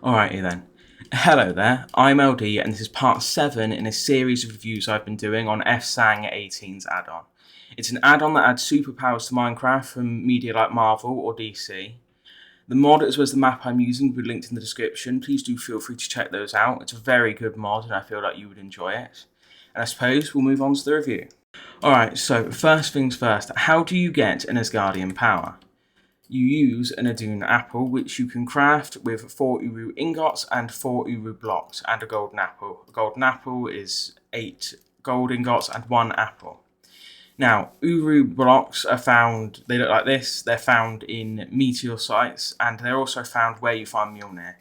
Alrighty then. Hello there, I'm LD and this is part 7 in a series of reviews I've been doing on FSang18's add-on. It's an add-on that adds superpowers to Minecraft from media like Marvel or DC. The mod as well as the map I'm using will be linked in the description. Please do feel free to check those out. It's a very good mod and I feel like you would enjoy it. And I suppose we'll move on to the review. Alright, so first things first, how do you get an Asgardian power? You use an Addon apple, which you can craft with 4 Uru ingots and 4 Uru blocks, and a golden apple. A golden apple is 8 gold ingots and 1 apple. Now, Uru blocks are found, they look like this, they're found in meteor sites, and they're also found where you find Mjolnir.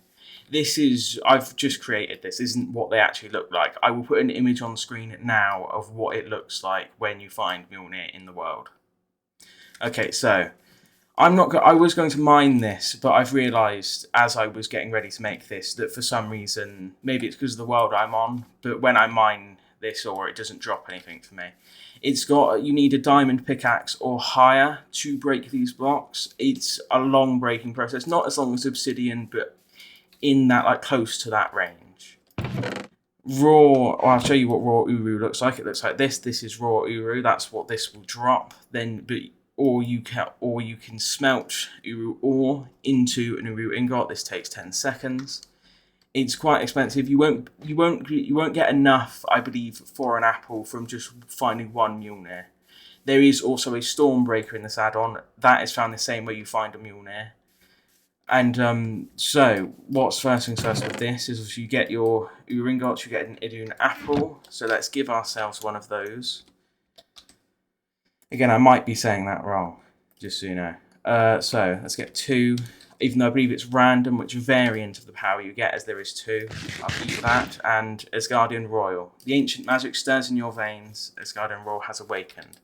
I've just created this isn't what they actually look like. I will put an image on screen now of what it looks like when you find Mjolnir in the world. Okay, so I was going to mine this, but I've realised as I was getting ready to make this that for some reason, maybe it's because of the world I'm on, but when I mine this it doesn't drop anything for me. You need a diamond pickaxe or higher to break these blocks. It's a long breaking process, not as long as obsidian, but in that, like, close to that range. I'll show you what raw Uru looks like. It looks like this. This is raw Uru. That's what this will drop. Or you can smelt Uru ore into an Uru ingot. This takes 10 seconds. It's quite expensive. You won't get enough, I believe, for an apple from just finding 1 Mjolnir. There is also a Stormbreaker in this add-on. That is found the same way you find a Mjolnir. And so what's first things first with this is if you get your Uru ingots, you get an Addon apple. So let's give ourselves one of those. Again, I might be saying that wrong, just so you know. So let's get 2, even though I believe it's random, which variant of the power you get, as there is 2. I'll keep that. And Asgardian Royal. The ancient magic stirs in your veins. Asgardian Royal has awakened.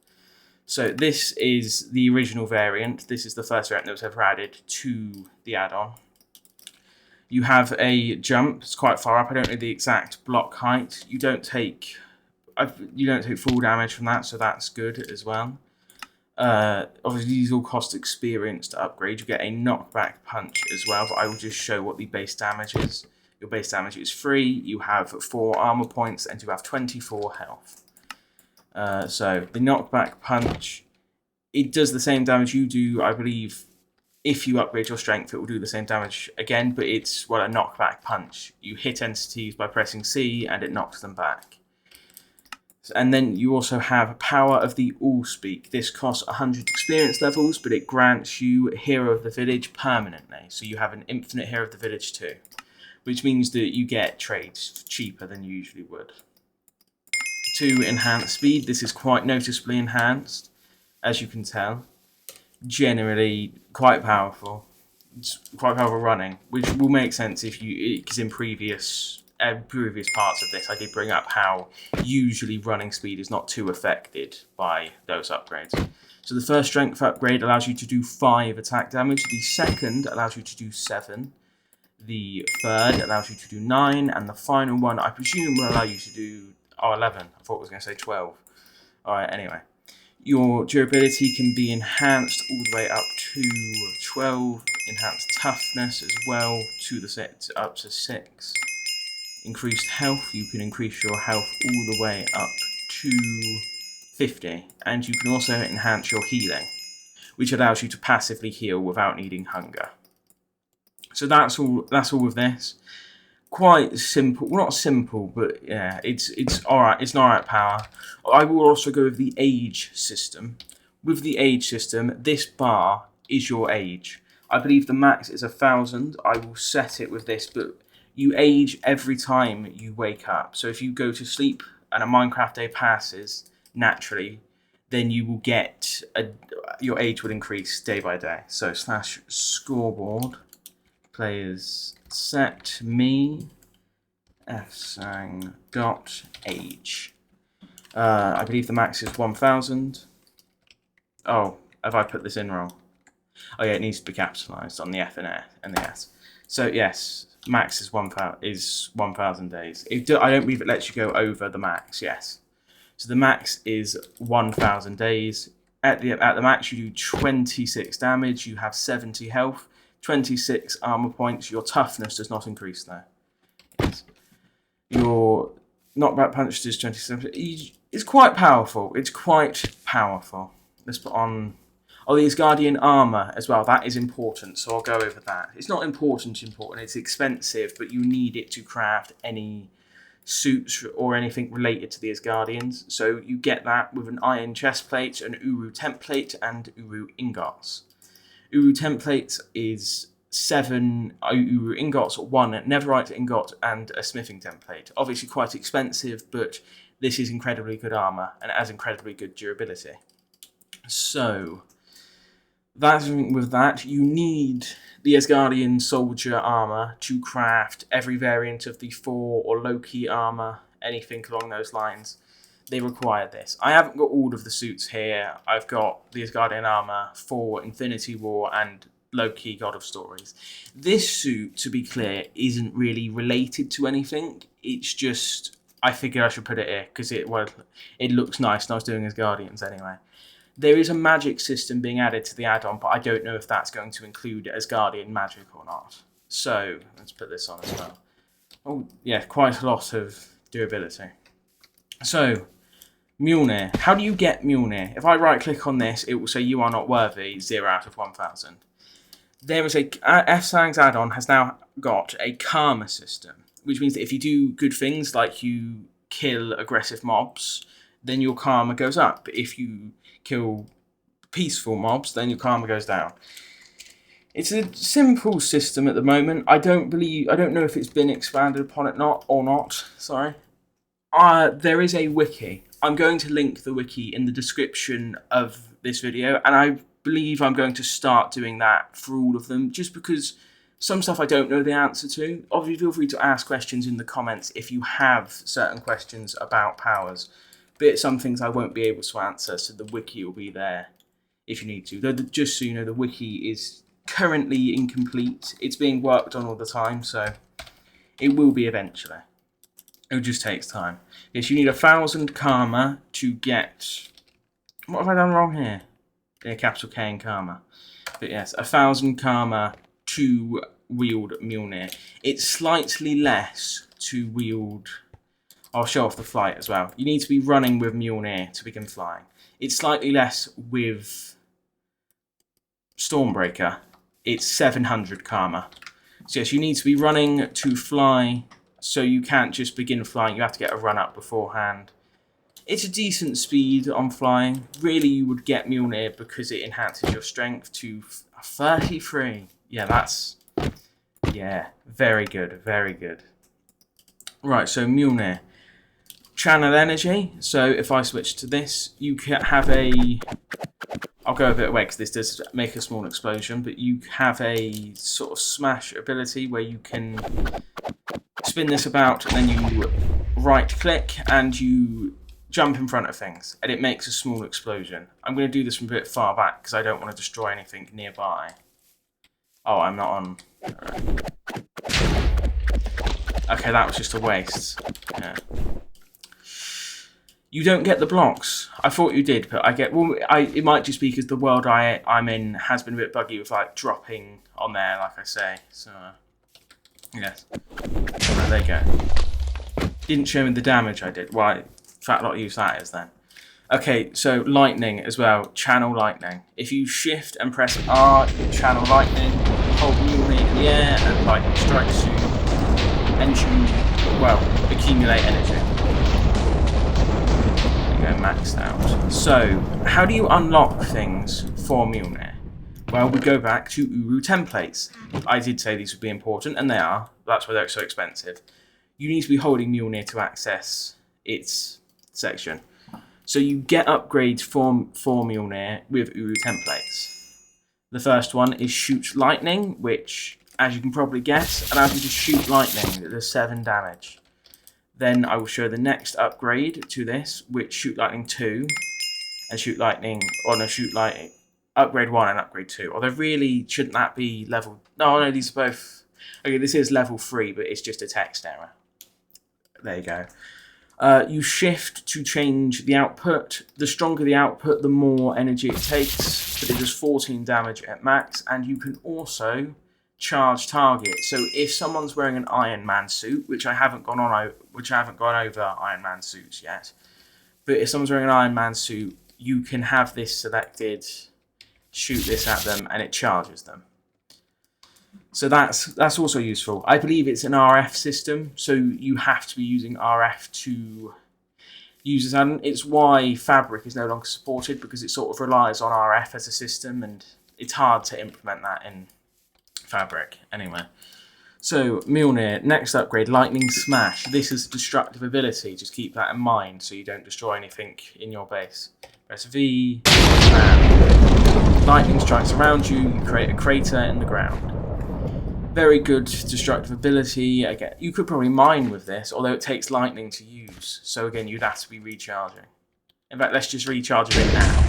So this is the original variant. This is the first variant that was ever added to the add-on. You have a jump. It's quite far up. I don't know the exact block height. You don't take full damage from that, so that's good as well. Obviously, these all cost experience to upgrade. You get a knockback punch as well, but I will just show what the base damage is. Your base damage is 3, you have 4 armor points, and you have 24 health. So the knockback punch, it does the same damage you do, I believe. If you upgrade your strength, it will do the same damage again, but it's, well, a knockback punch. You hit entities by pressing C, and it knocks them back. And then you also have Power of the Allspeak. This costs 100 experience levels, but it grants you Hero of the Village permanently. So you have an infinite Hero of the Village too, which means that you get trades cheaper than you usually would. 2, enhanced speed. This is quite noticeably enhanced, as you can tell. Generally quite powerful. It's quite powerful running, which will make sense because in previous parts of this, I did bring up how usually running speed is not too affected by those upgrades. So the first strength upgrade allows you to do 5 attack damage. The second allows you to do 7. The third allows you to do 9. And the final one, I presume, will allow you to do 11. I thought it was going to say 12. Alright, anyway. Your durability can be enhanced all the way up to 12. Enhanced toughness as well up to 6. Increased health, you can increase your health all the way up to 50, and you can also enhance your healing, which allows you to passively heal without needing hunger. So that's all of this. Quite simple, well, not simple, but yeah, it's alright. It's an alright power. I will also go with the age system. With the age system, this bar is your age. I believe the max is 1,000. I will set it with this, but you age every time you wake up. So if you go to sleep and a Minecraft day passes naturally, then you will get your age will increase day by day. So /scoreboard players set me FSang.age. I believe the max is 1,000. Oh, have I put this in wrong? Oh yeah, it needs to be capitalized on the F and the S. So yes, max is 1,000 days. I don't believe it lets you go over the max. Yes, so the max is 1,000 days. At the max, you do 26 damage. You have 70 health. 26 armor points. Your toughness does not increase though. Yes. Your knockback punch does 27. It's quite powerful. It's quite powerful. Let's put on... Oh, the Asgardian armor as well. That is important, so I'll go over that. It's not important. It's expensive, but you need it to craft any suits or anything related to the Asgardians. So you get that with an iron chestplate, an Uru template, and Uru ingots. Uru template is 7 Uru ingots, 1 netherite ingot, and a smithing template. Obviously quite expensive, but this is incredibly good armor and it has incredibly good durability. So that's with that. You need the Asgardian soldier armor to craft every variant of the Thor or Loki armor, anything along those lines. They require this. I haven't got all of the suits here. I've got the Asgardian armor for Infinity War and Loki, God of Stories. This suit, to be clear, isn't really related to anything. It's just, I figured I should put it here because it looks nice and I was doing Asgardians anyway. There is a magic system being added to the add-on, but I don't know if that's going to include Asgardian magic or not. So, let's put this on as well. Oh, yeah, quite a lot of durability. So, Mjolnir. How do you get Mjolnir? If I right-click on this, it will say you are not worthy, 0 out of 1,000. There is FSang's add-on has now got a karma system, which means that if you do good things, like you kill aggressive mobs, then your karma goes up. If you kill peaceful mobs, then your karma goes down. It's a simple system at the moment. I don't know if it's been expanded upon or not. Sorry. There is a wiki. I'm going to link the wiki in the description of this video, and I believe I'm going to start doing that for all of them, just because some stuff I don't know the answer to. Obviously, feel free to ask questions in the comments if you have certain questions about powers. But some things I won't be able to answer, so the wiki will be there if you need to. Though, just so you know, the wiki is currently incomplete. It's being worked on all the time, so it will be eventually. It just takes time. Yes, you need 1,000 karma to get... What have I done wrong here? Yeah, capital K in karma. But yes, 1,000 karma to wield Mjolnir. It's slightly less to wield... I'll show off the flight as well. You need to be running with Mjolnir to begin flying. It's slightly less with Stormbreaker. It's 700 karma. So yes, you need to be running to fly, so you can't just begin flying. You have to get a run up beforehand. It's a decent speed on flying. Really, you would get Mjolnir because it enhances your strength to 33. Yeah, that's... Yeah, very good, very good. Right, so Mjolnir. Channel energy. So if I switch to this, you can have a... I'll go a bit away because this does make a small explosion, but you have a sort of smash ability where you can spin this about and then you right-click and you jump in front of things and it makes a small explosion. I'm going to do this from a bit far back because I don't want to destroy anything nearby. Oh, I'm not on... Right. Okay, that was just a waste. Yeah. You don't get the blocks. I thought you did, but I get... Well, it might just be because the world I'm in has been a bit buggy with, like, dropping on there, like I say. So, yes. Right, there you go. Didn't show me the damage I did. Well, fat lot use that is then. Okay, so lightning as well. Channel lightning. If you shift and press R, you channel lightning. Hold Mjolnir in the air and lightning strikes you. And you, well, accumulate energy. Maxed out. So, how do you unlock things for Mjolnir? Well, we go back to Uru templates. I did say these would be important, and they are. That's why they're so expensive. You need to be holding Mjolnir to access its section. So you get upgrades for Mjolnir with Uru templates. The first one is Shoot Lightning, which, as you can probably guess, allows you to shoot lightning that does 7 damage. Then I will show the next upgrade to this, which Shoot Lightning 2 and Shoot Lightning, or no, Shoot Lightning, Upgrade 1 and Upgrade 2. Although really, shouldn't that be level... No, these are both... Okay, this is level 3, but it's just a text error. There you go. You shift to change the output. The stronger the output, the more energy it takes, but it does 14 damage at max, and you can also charge target. So if someone's wearing an Iron Man suit, which I haven't gone over Iron Man suits yet, but if someone's wearing an Iron Man suit, you can have this selected, shoot this at them, and it charges them. So that's also useful. I believe it's an RF system, so you have to be using RF to use this Addon. It's why Fabric is no longer supported, because it sort of relies on RF as a system, and it's hard to implement that in Fabric. Anyway, so Mjolnir, next upgrade, Lightning Smash. This is a destructive ability, just keep that in mind so you don't destroy anything in your base. Press V, and lightning strikes around you, you create a crater in the ground. Very good destructive ability. Again, you could probably mine with this, although it takes lightning to use. So again, you'd have to be recharging. In fact, let's just recharge a bit now.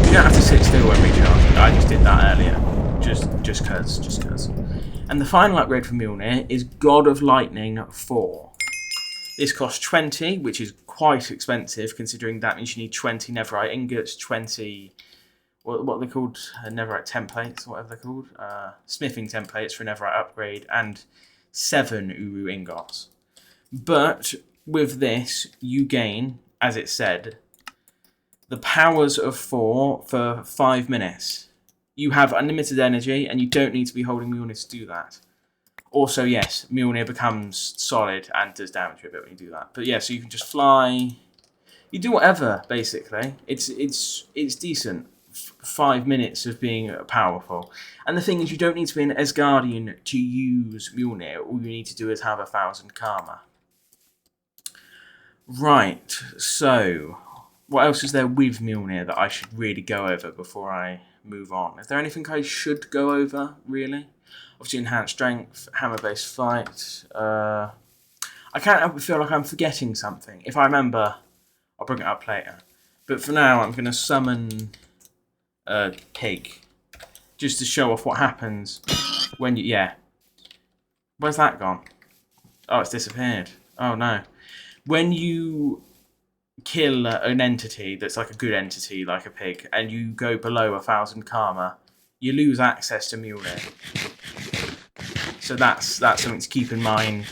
You don't have to sit still when recharging. I just did that earlier, just cause. And the final upgrade for Mjolnir is God of Lightning 4. This costs 20, which is quite expensive, considering that means you need 20 netherite ingots, 20. What are they called? Netherite templates, whatever they're called. Smithing templates for a netherite upgrade, and 7 Uru ingots. But with this, you gain, as it said, the powers of 4 for 5 minutes. You have unlimited energy, and you don't need to be holding Mjolnir to do that. Also, yes, Mjolnir becomes solid and does damage a bit when you do that. But yeah, so you can just fly. You do whatever, basically. It's decent. 5 minutes of being powerful. And the thing is, you don't need to be an Asgardian to use Mjolnir. All you need to do is have 1,000 karma. Right, so what else is there with Mjolnir that I should really go over before I move on? Is there anything I should go over, really? Obviously, enhanced strength, hammer-based fight. I can't help but feel like I'm forgetting something. If I remember, I'll bring it up later. But for now, I'm going to summon a pig, just to show off what happens when you, yeah. Where's that gone? Oh, it's disappeared. Oh no. When you kill an entity that's like a good entity, like a pig, and you go below 1,000 karma, you lose access to Mjolnir. So that's something to keep in mind.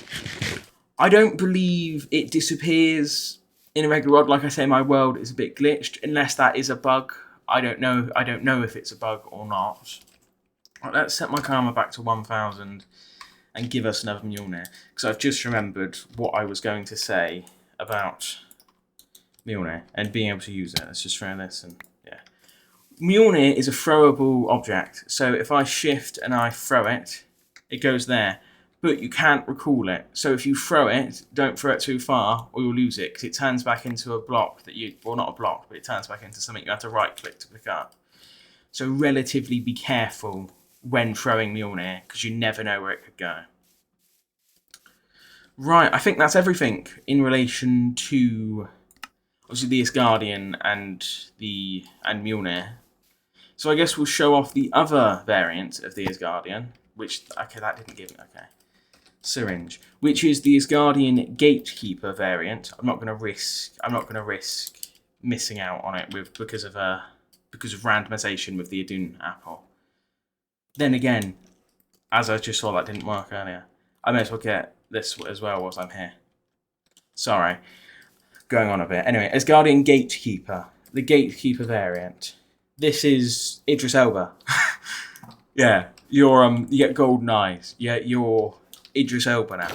I don't believe it disappears in a regular world. Like I say, my world is a bit glitched, unless that is a bug. I don't know if it's a bug or not. Right, let's set my karma back to 1,000 and give us another Mjolnir, because I've just remembered what I was going to say about Mjolnir and being able to use it. Let's just throw this and yeah. Mjolnir is a throwable object, so if I shift and I throw it, it goes there. But you can't recall it. So if you throw it, don't throw it too far or you'll lose it, because it turns back into a block that you, well, not a block, but it turns back into something you have to right click to pick up. So relatively be careful when throwing Mjolnir, because you never know where it could go. Right, I think that's everything in relation to obviously the Asgardian and Mjolnir. So I guess we'll show off the other variant of the Asgardian, which, okay, that didn't give me, okay. Syringe, which is the Asgardian gatekeeper variant. I'm not going to risk missing out on it because of randomization with the Addon apple. Then again, as I just saw, that didn't work earlier. I may as well get this as well whilst I'm here. Sorry, going on a bit. Anyway, Asgardian gatekeeper, the gatekeeper variant. This is Idris Elba. Yeah, you get golden eyes. Yeah, you're Idris Elba now.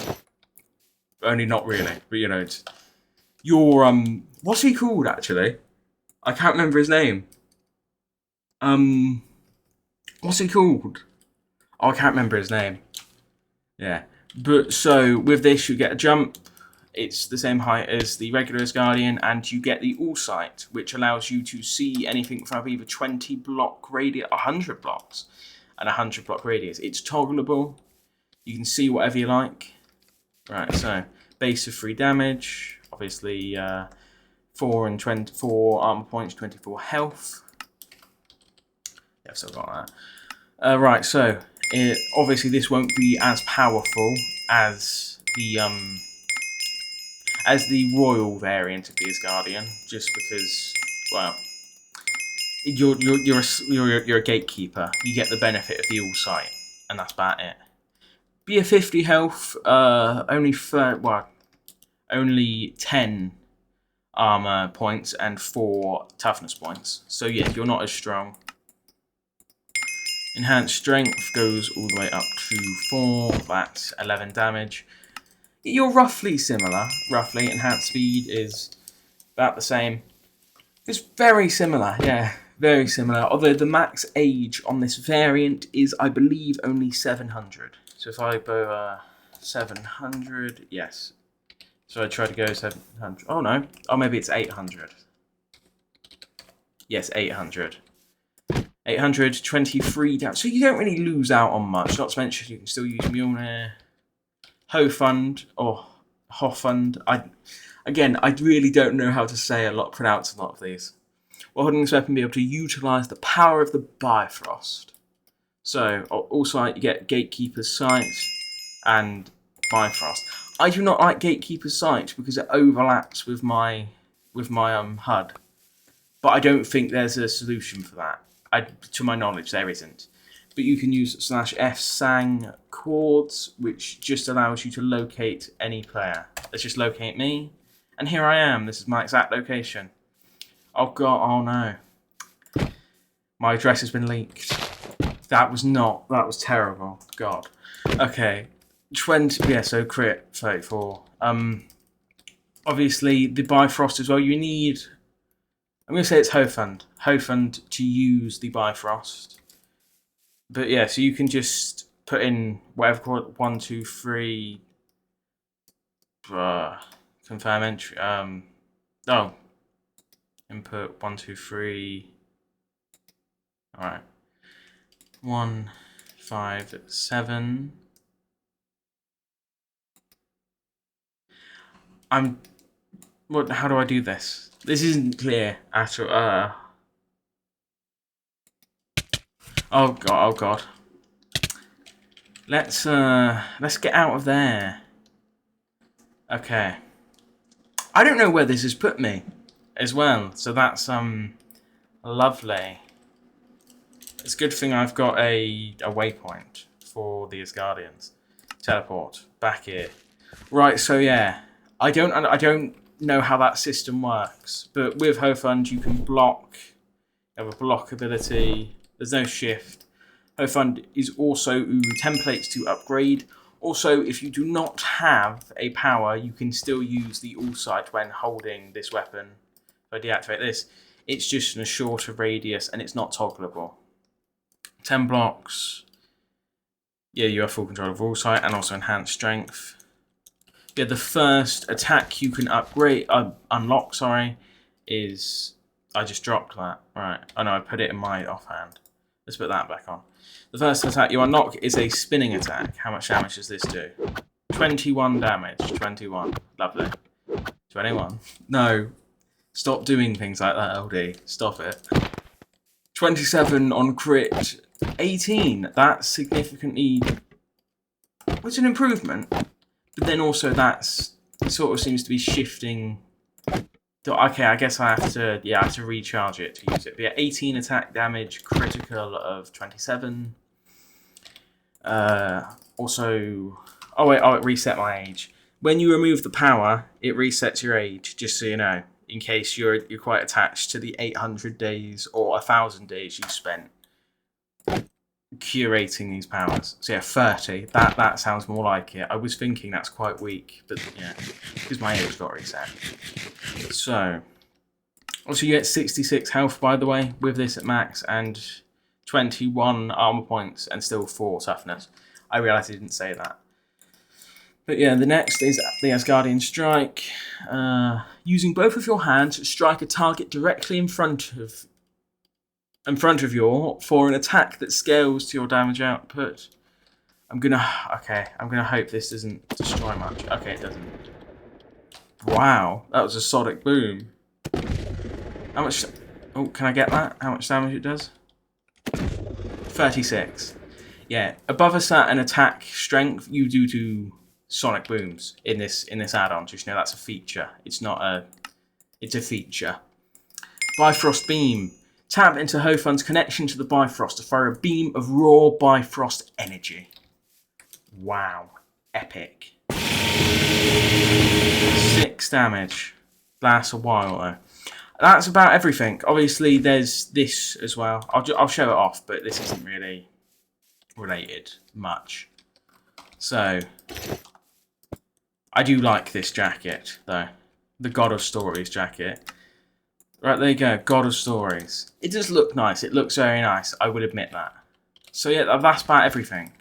Only not really, but you know, you're what's he called actually? I can't remember his name. What's he called? Oh, I can't remember his name. Yeah, but so with this you get a jump. It's the same height as the regular Asgardian, and you get the All Sight, which allows you to see anything from either 20 block radius, 100 blocks, and 100 block radius. It's toggleable. You can see whatever you like. Right, so base of 3 damage, obviously 4 and 24 armor points, 24 health. Yeah, I've still got that. Right, so obviously this won't be as powerful as the royal variant of the Asgardian, just because, well, You're a gatekeeper. You get the benefit of the all sight, and that's about it. Be a 50 health, only 10 armor points and 4 toughness points. So yeah, you're not as strong. Enhanced strength goes all the way up to 4. That's 11 damage. You're roughly similar. Roughly, enhanced speed is about the same. It's very similar, yeah, very similar. Although the max age on this variant is, I believe, only 700. So if I go 700, yes. So I try to go 700. Oh no, oh maybe it's 800. Yes, 800. 823 damage. So you don't really lose out on much. Not to mention you can still use Mjolnir, Hofund or Hofund. I really don't know how to pronounce a lot of these. While holding this weapon, be able to utilise the power of the Bifrost. So also you get Gatekeeper's Sight and Bifrost. I do not like Gatekeeper's Sight because it overlaps with my HUD, but I don't think there's a solution for that. To my knowledge, there isn't. But you can use /FSang18's, which just allows you to locate any player. Let's just locate me, and here I am. This is my exact location. Oh god, oh no. My address has been leaked. That was terrible. God. Okay. 20, yeah, so crit, 34. Obviously, the Bifrost as well, you need... I'm going to say it's Hofund. Hofund to use the Bifrost. But yeah, so you can just put in whatever, 1, 2, 3... confirm entry. Input 1, 2, 3... Alright. 1, 5, 7... how do I do this? This isn't clear at all. Oh god. Let's get out of there. Okay. I don't know where this has put me as well, so that's lovely. It's a good thing I've got a waypoint for the Asgardians. Teleport back here. Right, so yeah. I don't know how that system works, but with Hofund you can block. You have a block ability. There's no shift. Hofund is also templates to upgrade. Also, if you do not have a power, you can still use the all sight when holding this weapon. If I deactivate this, it's just in a shorter radius and it's not toggleable. 10 blocks. Yeah, you have full control of all sight and also enhanced strength. Yeah, the first attack you can unlock, is... I just dropped that. Right. Oh no, I put it in my offhand. Let's put that back on. The first attack you unlock is a spinning attack. How much damage does this do? 21 damage. 21. Lovely. 21. No. Stop doing things like that, LD. Stop it. 27 on crit. 18. That's significantly... It's an improvement. But then also that's sort of seems to be shifting. Okay, I guess I have to recharge it to use it. But yeah, 18 attack damage, critical of 27. Also, it reset my age. When you remove the power, it resets your age. Just so you know, in case you're quite attached to the 800 days or 1,000 days you spent curating these powers. So yeah, 30. That sounds more like it. I was thinking that's quite weak, but yeah, because my age got reset. So, also you get 66 health, by the way, with this at max, and 21 armor points, and still 4 toughness. I realised I didn't say that. But yeah, the next is the Asgardian strike. Using both of your hands, strike a target directly in front of you for an attack that scales to your damage output. I'm gonna hope this doesn't destroy much. Okay, it doesn't. Wow, that was a sonic boom. How much? Oh, can I get that? How much damage it does? 36. Yeah, above a certain attack strength, you do to sonic booms in this add-on. Just know that's a feature. It's not a. It's a feature. Bifrost beam. Tap into Hofund's connection to the Bifrost to fire a beam of raw Bifrost energy. Wow. Epic. 6 damage. Lasts a while though. That's about everything. Obviously there's this as well. I'll show it off, but this isn't really related much. So, I do like this jacket though. The God of Stories jacket. Right, there you go. God of Stories. It does look nice. It looks very nice. I would admit that. So yeah, that's about everything.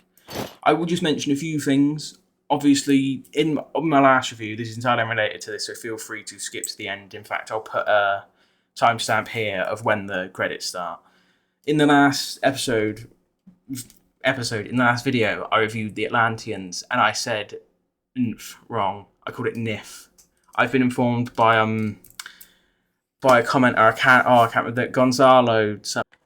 I will just mention a few things. Obviously, in my last review, this is entirely unrelated to this, so feel free to skip to the end. In fact, I'll put a timestamp here of when the credits start. In the last in the last video, I reviewed the Atlanteans, and I said nf wrong. I called it nif. I've been informed by a commenter, I can't remember, that Gonzalo.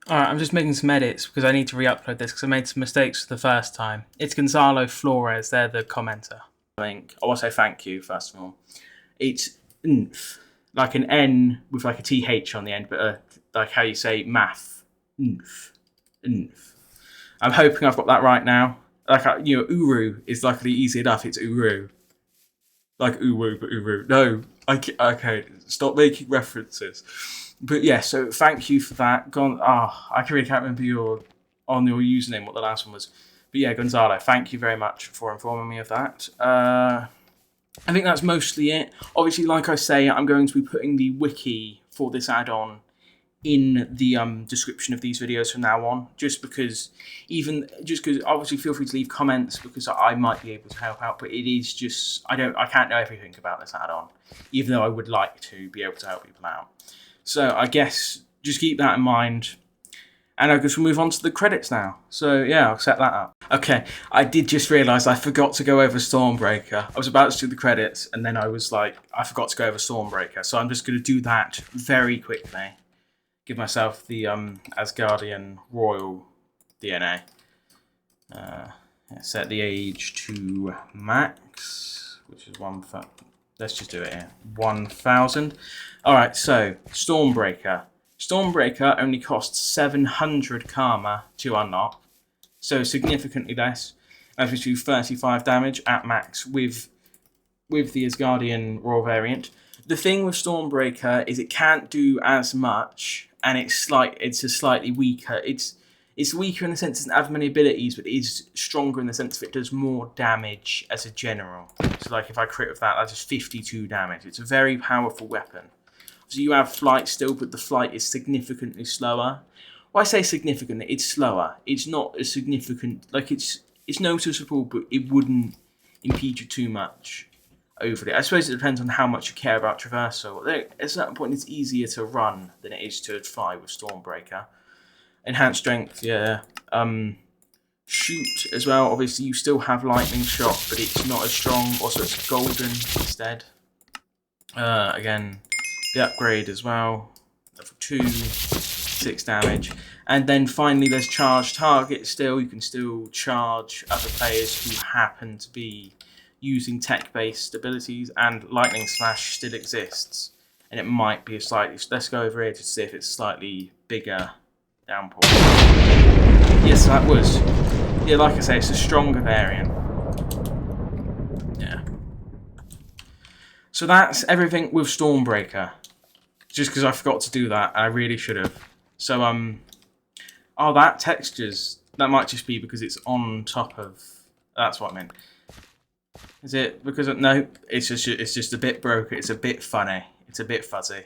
Alright, I'm just making some edits because I need to re-upload this because I made some mistakes for the first time. It's Gonzalo Flores, they're the commenter. I want to say thank you, first of all. It's nf, like an N with like a TH on the end, but like how you say math. Nf. Nf. I'm hoping I've got that right now. Like, you know, Uru is luckily easy enough, it's Uru. Like Uru, but Uru. No, okay, stop making references. But yeah, so thank you for that. I really can't remember your username, what the last one was. But yeah, Gonzalo, thank you very much for informing me of that. I think that's mostly it. Obviously, like I say, I'm going to be putting the wiki for this add-on in the description of these videos from now on, just because obviously feel free to leave comments because I might be able to help out, but it is just I can't know everything about this add-on, even though I would like to be able to help people out. So I guess just keep that in mind. And I guess we'll move on to the credits now. So yeah, I'll set that up. Okay, I did just realise I forgot to go over Stormbreaker. I was about to do the credits, and then I was like, I forgot to go over Stormbreaker. So I'm just going to do that very quickly. Give myself the Asgardian royal DNA. Set the age to max, which is 1,000. Let's just do it here. 1,000. Alright, so Stormbreaker. Stormbreaker only costs 700 karma to unlock, so significantly less. As we do 35 damage at max with the Asgardian raw variant. The thing with Stormbreaker is it can't do as much, and it's a slightly weaker. It's weaker in the sense it doesn't have many abilities, but it is stronger in the sense that it does more damage as a general. So like if I crit with that, that's just 52 damage. It's a very powerful weapon. So you have flight still, but the flight is significantly slower. Well, I say significantly, it's slower. It's not as significant, like it's noticeable, but it wouldn't impede you too much over it. I suppose it depends on how much you care about traversal. At a certain point, it's easier to run than it is to fly with Stormbreaker. Enhanced strength, yeah. Shoot as well. Obviously, you still have lightning shot, but it's not as strong. Also, it's golden instead. Again, the upgrade as well. Level 2, 6 damage. And then finally, there's charge target still. You can still charge other players who happen to be using tech-based abilities, and lightning slash still exists. And it might be a slightly. Let's go over here to see if it's slightly bigger downpour. Yes, that was. Yeah, like I say, it's a stronger variant. Yeah. So that's everything with Stormbreaker. Just because I forgot to do that, I really should have. So oh, that textures. That might just be because it's on top of. That's what I meant. Is it because no? It's just a bit broken. It's a bit funny. It's a bit fuzzy.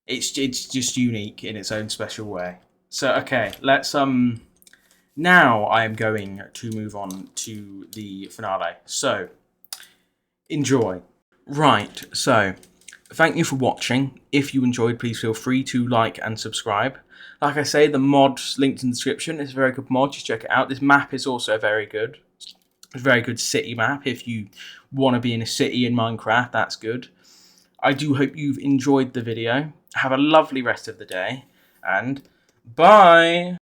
It's just unique in its own special way. So okay, let's now I am going to move on to the finale. So enjoy. Right. So thank you for watching. If you enjoyed, please feel free to like and subscribe. Like I say, the mod's linked in the description. It's a very good mod. Just check it out. This map is also very good. It's a very good city map. If you want to be in a city in Minecraft, that's good. I do hope you've enjoyed the video. Have a lovely rest of the day, and bye!